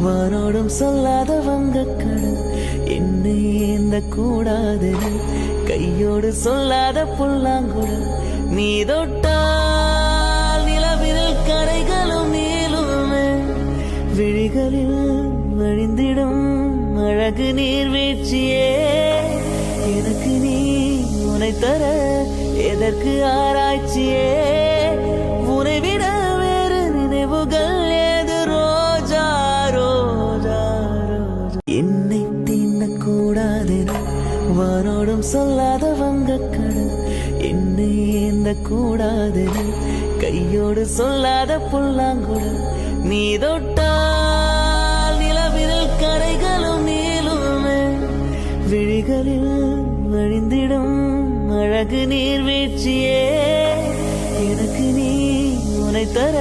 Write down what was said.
வானோடும் சொல்லாத வங்கக்கடல் என்னை ஏந்த கூடாது, கையோடு சொல்லாத புல்லாங்குழல் நீ தொட்டால் நிலவில் கரைகளும் நீளுமே, விழிகளில் வழிந்திடும் அழகு நீர்வீழ்ச்சியே, எனக்கு நீ உனை தர எதற்கு ஆராய்ச்சியே, உனை விட வேறு நினைவுகள் ஏது ரோஜா ரோஜா ரோஜா. என்னை தீண்டக்கூடாதென வானோடும் சொல்லாத வங்கக்கடல் என்னை ஏந்த கூடாதென கையோடு சொல்லாத புல்லாங்குழல் நீ தொட்டால் நிலவில் கரைகளும் நீளுமே, விழிகளில் வழிந்திடும் அழகு நீர்வீழ்ச்சியே, எனக்கு நீ உனை தர